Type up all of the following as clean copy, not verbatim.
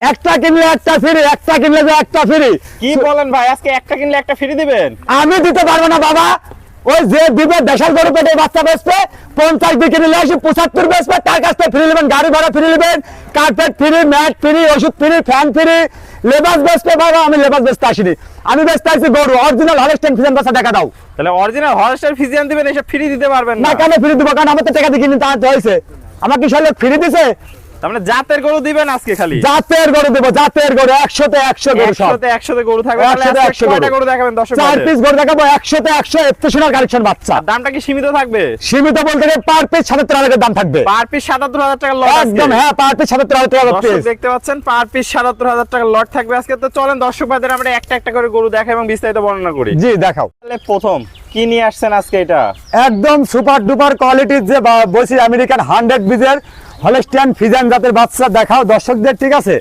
একটা কিনলে একটা ফ্রি, একটা কিনলে যে একটা ফ্রি। কি বলেন ভাই, আজকে একটা কিনলে একটা ফ্রি দিবেন? আমি দিতে পারবো না বাবা, ওই যে দিবে দেশের গরু পেটে বাচ্চা বেচবে 50 দিয়ে কিনলে আসি 75 বেচবে, তার কাছ থেকে ফ্রি নেবেন, গাড়ি ভাড়া ফ্রি নেবেন, কার্পেট ফ্রি, ম্যাট ফ্রি, ওষুধ ফ্রি, ফ্যান ফ্রি, লেবাস বেচবে। বাবা আমি লেবাস বেচতে আসিনি, আমি বেচতে আসছি গরু অরিজিনাল হলস্টাইন ফ্রিজিয়ান বাচ্চা টাকা দাও। তাহলে অরিজিনাল হলস্টাইন ফ্রিজিয়ান দিবেন, এসব ফ্রি দিতে পারবেন না না? কেন ফ্রি দিব? কারণ আমার তো টাকা দিয়ে কিনে তা হয়েছে, আমার কি সব ফ্রি দিছে? তার মানে জাতের গরু দিবেন আজকে খালি? জাতের গরু দেবো, জাতের গরু 100 তে 100 গরু, সব 100 গরু থাকবে। 100 তে 100 কয়টা গরু দেখাবেন দর্শক? 4 পিস গরু দেখাবো, 100 তে 100 এক্সেপশনাল কালেকশন বাচ্চা। দামটা কি সীমিত থাকবে? সীমিত বলতে গেলে পার পিস 77,000 টাকার দাম থাকবে। পার পিস 77,000 টাকা লট একদম, হ্যাঁ পার পিস 77,000 টাকা দর্শক পিস। দেখতে পাচ্ছেন, পার পিস 77,000 টাকা লট থাকবে আজকে। তো চলেন দর্শক ভাইদের আমরা একটা একটা করে গরু দেখাই এবং বিস্তারিত বর্ণনা করি। জি দেখাও। তাহলে প্রথম কি নিয়ে আসছেন আজকে? এটা একদম সুপার ডুপার কোয়ালিটির যে বলছি আমেরিকান 100 বিজের হলস্টাইন ফ্রিজিয়ান জাতের বাচ্চা দেখাও দর্শকদের, ঠিক আছে?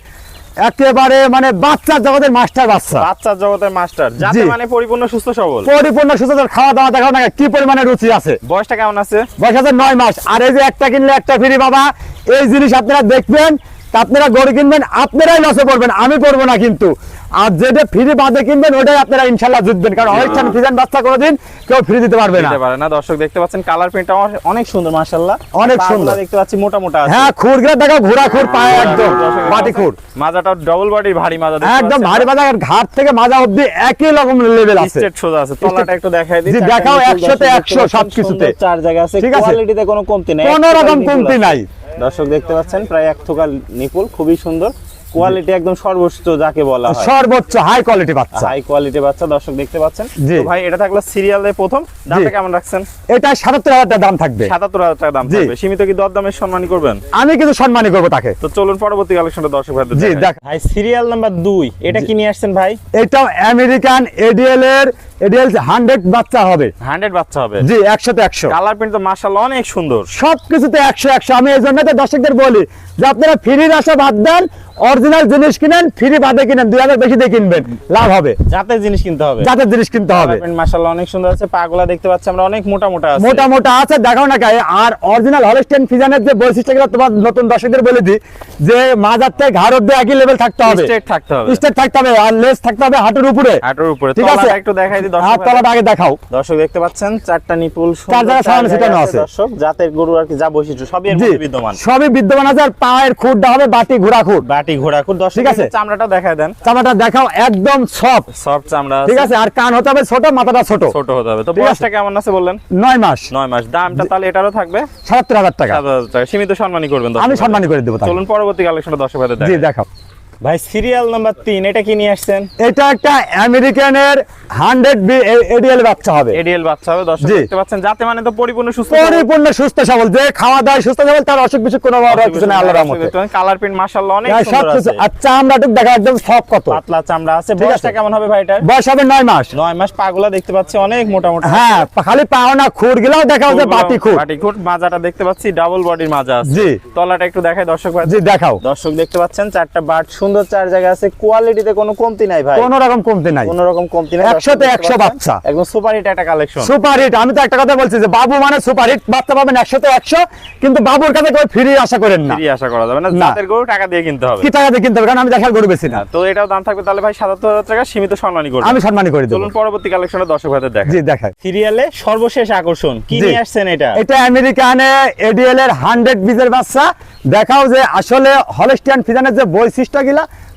একেবারে মানে বাচ্চার জগতের মাস্টার বাচ্চা, বাচ্চার জগতের মাস্টার, যাতে মানে পরিপূর্ণ সুস্থ সবল, পরিপূর্ণ সুস্থ। খাওয়া দাওয়া দেখাও না কি পরিমাণে রুচি আছে। বয়সটা কেমন আছে? বয়স আছে 9 মাস। আর এই যে একটা কিনলে একটা ফ্রি বাবা, এই জিনিস আপনারা দেখবেন, তা আপনারা গরু কিনবেন, আপনারাই লসে পড়বেন, আমি পড়বো না কিন্তু। আর যেটা ফ্রি বাদে কিনবেন ওটাই আপনারা ইনশাল্লাহ জিতবেন, কারণ হলস্টাইন ফ্রিজিয়ান বাচ্চা কোনোদিন কেউ ফ্রি দিতে পারবে না। দিতে পারে না। দর্শক দেখতে পাচ্ছেন কালার প্রিন্টটা অনেক সুন্দর মাশাআল্লাহ, অনেক সুন্দর দেখতে পাচ্ছি মোটা মোটা আছে। হ্যাঁ খুরগুলো দেখো, ঘোড়া খুর পায় একদম বাটি খুর, মাজাটা ডাবল বডির ভারী মাজা, একদম ভারী মাজা, ঘাট থেকে মাজা অবধি একই রকম লেভেল আছে, স্ট্রেট সোজা আছে। তলাটা একটু দেখাই দিই। জি দেখাও, 100 তে 100 সবকিছুতে, চার জায়গা আছে, ঠিক আছে? কোয়ালিটিতে কোনো কমতি নাই, কোনো রকম কমতি নাই। দর্শক দেখতে পাচ্ছেন প্রায় 1 থোকা নিপুল, খুবই সুন্দর কোয়ালিটি, একদম সর্বোচ্চ যাকে বলা হয়, সর্বোচ্চ হাই কোয়ালিটি বাচ্চা, হাই কোয়ালিটি বাচ্চা। দর্শক দেখতে পাচ্ছেন। জি। তো ভাই এটা থাকলো সিরিয়ালের প্রথম, দামটা কেমন রাখছেন? এটা 77,000 টাকা দাম থাকবে। 77,000 টাকা দাম থাকবে। সীমিত কি দরদামের সম্মানই করবেন? আমি কিন্তু সম্মানই করবো তাকে। তো চলুন পরবর্তী কালেকশনটা দর্শক ভাইদের জি দেখাই। দেখ ভাই সিরিয়াল নাম্বার 2, এটা কি নিয়ে আসছেন ভাই? এটাও আমেরিকান এডিএল এর 100 বাচ্চা হবে, 100 বাচ্চা হবে। জি 100 তে 100। কালার প্রিন্ট তো মাশাআল্লাহ অনেক সুন্দর, সবকিছুতে 100। আমি এই জন্য তো দর্শকদের বলি যে আপনারা ফ্রির আশা বাদ দেন, অরিজিনাল জিনিস কিনেন, ফ্রি বাদে কিনেন, 2000 বেশি দিয়ে কিনবেন, লাভ হবে। জাতের জিনিস কিনতে হবে, জাতের জিনিস কিনতে হবে। মাশাআল্লাহ অনেক সুন্দর আছে। পাগুলা দেখতে পাচ্ছি আমরা অনেক মোটা মোটা আছে, মোটা মোটা আছে, দেখাও না গায়ে। আর অরিজিনাল হলস্টাইন ফ্রিজিয়ানের যে বৈশিষ্ট্যগুলো তোমার নতুন দর্শকদের বলে দিই, যে মাজার থেকে ঘাড় অব্দি একই লেভেল থাকতে হবে, স্ট্রেট থাকতে হবে, স্ট্রেট থাকতে হবে, আর লেস থাকতে হবে হাঁটুর উপরে, হাঁটুর উপরে। ঠিক আছে? তলাটা একটু দেখাই দিই দর্শক। হাত তলাটা আগে দেখাও। দর্শক দেখতে পাচ্ছেন চারটা নিপুল, চার জায়গায় সামনে সেটানো আছে। দর্শক জাতের গরু আর কি যা বৈশিষ্ট্য সবই এর জি মধ্যে বিদ্যমান, সবই বিদ্যমান আছে। আর পায়ের খুরটা হবে বাটি ঘোড়া খুর, বাটি ঘোড়া খুর। দর্শক ঠিক আছে? চামড়াটা দেখায় দেন, চামড়াটা দেখাও, একদম সফট সফট চামড়া, ঠিক আছে? আর কান হতে হবে ছোট, মাথাটা ছোট, ছোট হতে হবে। তো ঠিক আছে? বয়সটা কেমন আছে বললেন? 9 মাস। 9 মাস। দামটা তাহলে এটারও থাকবে 77,000 টাকা। 7,000 টাকা। সীমিত সম্মানই করবেন দর্শক আমি ভাইদের। সম্মানী করে দেবো তাকে। চলুন পরবর্তী কালেকশনটা দর্শক ভাইদের জি দেখাই। দেখাও। ভাই সিরিয়াল নাম্বার 3, এটা কি নিয়ে আসছেন? এটা একটা আমেরিকানের 100 এডিএল বাচ্চা হবে, এডিএল বাচ্চা হবে। দর্শক জি। দেখতে পাচ্ছেন যাতে মানে তো পরিপূর্ণ সুস্থ, পরিপূর্ণ সুস্থ সবল, যে খাওয়া দাওয়া সুস্থ সবল, তার অসুখ বিসুখ কোনো কিছু নাই আল্লাহর রহমতে। কালার প্রিন্ট মাশাআল্লাহ অনেক হ্যাঁ, সুন্দর সবকিছু। আছে। আর চামড়াটুক দেখা একদম সফট, কত পাতলা চামড়া আছে। ঠিক বয়সটা আছে? কেমন হবে ভাই এটার? বয়স হবে 9 মাস। 9 মাস। পাগুলা দেখতে পাচ্ছি অনেক মোটা মোটা, হ্যাঁ খালি পাও না, খুর গিলাও দেখাও যে বাটি খুর, বাটি খুর। মাজাটা দেখতে পাচ্ছি ডাবল বডির মাজা আছে। জি। তলাটা একটু দেখাই দর্শক ভাই। জি দেখাও। দর্শক দেখতে পাচ্ছেন চারটা বাট সুন্দর, চার জায়গা আছে। কোয়ালিটিতে কোনো কমতি নাই ভাই, কোনো রকম কমতি নাই, কোনো রকম কমতি নাই। 100 তে 100 বাচ্চা, একদম সুপার হিট একটা কালেকশন, সুপার হিট। আমি তো একটা কথা বলছি যে বাবু মানে সুপার হিট বাচ্চা পাবেন 100 তে 100, কিন্তু বাবুর কাছে কেউ ফ্রি আশা করেন না। ফ্রি আশা করা যাবে না, না। জাতের গরু টাকা দিয়ে কিনতে হবে। কি টাকা দিয়ে কিনতে হবে, কারণ আমি দেখার গরু বেশি না। তো এটাও দাম থাকবে তাহলে ভাই 77,000 টাকা, সীমিত সম্মানই করবে। আমি সম্মানী করে দেবো। চলুন পরবর্তী কালেকশনে দর্শক ভাইদের দেখাই। জি দেখাই। সিরিয়ালে সর্বশেষ আকর্ষণ কি জি। নিয়ে আসছেন এটা? এটা আমেরিকানে এডিএল এর 100 বীজের বাচ্চা দেখাও, যে আসলে হলস্টাইন ফ্রিজিয়ানের যে বৈশিষ্ট্যগুলা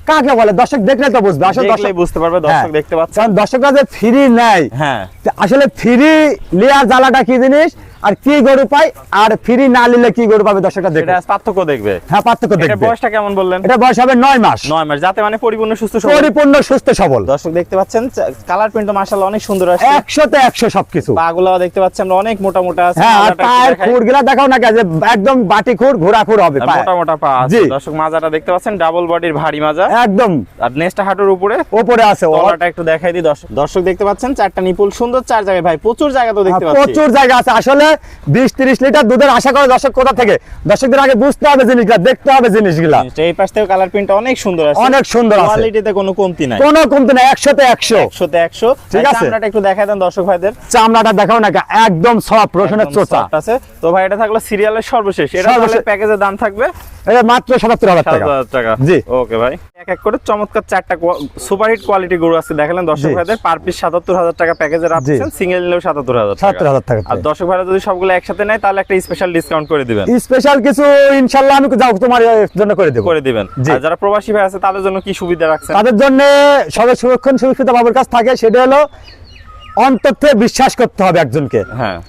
কাকে বলে, দর্শক দেখলে তো বুঝবে। আসলে দেখলেই বুঝতে পারবে দর্শক দেখতে পাচ্ছেন। কারণ দর্শকরা যে ফ্রি নেয়, হ্যাঁ, আসলে ফ্রি লেয়ার জ্বালাটা কি জিনিস, আর কি গরু পাই, আর ফ্রি না নিলে কি গরু পাবে, দর্শকরা দেখবে। এটা পার্থক্য দেখবে। হ্যাঁ পার্থক্য এটা দেখবে। বয়সটা কেমন বললেন? এটা বয়স হবে 9 মাস। 9 মাস। যাতে মানে পরিপূর্ণ সুস্থ সবল। পরিপূর্ণ সুস্থ সবল। দর্শক দেখতে পাচ্ছেন কালার প্রিন্ট মাশাআল্লাহ অনেক সুন্দর আছে। 100 তে 100 সবকিছু। পাগুলা দেখতে পাচ্ছি আমরা অনেক মোটা মোটা আছে। হ্যাঁ, আর মাজাটা একটু পায়ের দেখাই। খুরগুলা দেখাও না, যে একদম বাটি খুর ঘোড়া খুর হবে আর পায়ে। মোটা মোটা পা আছে। জি। দর্শক মাজাটা দেখতে পাচ্ছেন ডাবল বডির ভারী মাজা, একদম আর নেক্সটটা হাঁটুর উপরে, উপরে আছে। তলাটা একটু দেখাই দিই দর্শক। দর্শক দেখতে পাচ্ছেন চারটা নিপুল সুন্দর, চার জায়গায় ভাই প্রচুর জায়গা তো দেখতে পাচ্ছি। প্রচুর জায়গা আছে। আসলে 20-30 লিটার দুধের আশা করে দর্শক কোথা থেকে, দর্শকদের আগে বুঝতে হবে জিনিসগুলা, দেখতে হবে জিনিসগুলা। এই পাশ থেকে কালার প্রিন্ট অনেক সুন্দর আছে, অনেক সুন্দর আছে, কোয়ালিটিতে কোনো কমতি নাই, কোনো কমতি নাই, 100 তে 100। 100 তে 100। ঠিক আছে? চামড়াটা একটু দেখাই দেন দর্শক ভাইদের। চামড়াটা দেখাও না, একদম সফট, রসুনের একদম চোচা soft আছে। তো ভাই এটা থাকলো সিরিয়ালের সর্বশেষ, এটা তাহলে সর্বশেষ। প্যাকেজের দাম থাকবে এটা মাত্র 77,000 টাকা। 7,000 টাকা। জি। ওকে ভাই, এক এক করে চমৎকার 4টা সুপারহিট কোয়ালিটি গরু আছে দেখালেন দর্শক জি। ভাইদের, পার পিস ৭৭,০০০ টাকা প্যাকেজের আপনি সিঙ্গেল নিলেও ৭৭,০০০ টাকা। ৭০,০০০ টাকা আর দর্শক ভাইরা যদি সবগুলো একসাথে নেয় তাহলে একটা স্পেশাল ডিসকাউন্ট করে দিবেন। স্পেশাল কিছু ইনশাআল্লাহ আমি যাও তোমার জন্য করে দেব। করে দিবেন। জি। আর যারা প্রবাসী ভাই আছে তাদের জন্য কি সুবিধা রাখছেন? তাদের জন্য সবে সুরক্ষিত বাবুর কাছ থাকে, সেটা হলো অন্তর থেকে বিশ্বাস করতে হবে একজনকে। হ্যাঁ,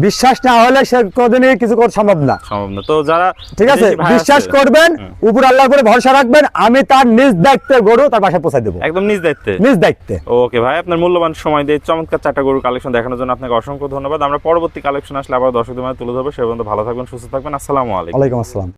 বিশ্বাস না হলে সে কোনোদিনই কিছু করা সম্ভব না। সম্ভব না। তো যারা ঠিক আছে, বিদেশি ভাই বিশ্বাস আছে, করবেন, উপর আল্লাহর উপরে ভরসা রাখবেন, আমি তার নিজ দায়িত্বে গরু তার বাসায় পৌঁছে দেবো, একদম নিজ দায়িত্বে। নিজ দায়িত্বে। ওকে ভাই, আপনার মূল্যবান সময় দিয়ে চমৎকার 4টা গরুর কালেকশন দেখানোর জন্য আপনাকে অসংখ্য ধন্যবাদ। আমরা পরবর্তী কালেকশন আসলে আবার দর্শকদের মাঝে তুলে ধরবো। সে পর্যন্ত ভালো থাকবেন, সুস্থ থাকবেন। আসসালামু আলাইকুম। ওয়ালাইকুম আসসালাম।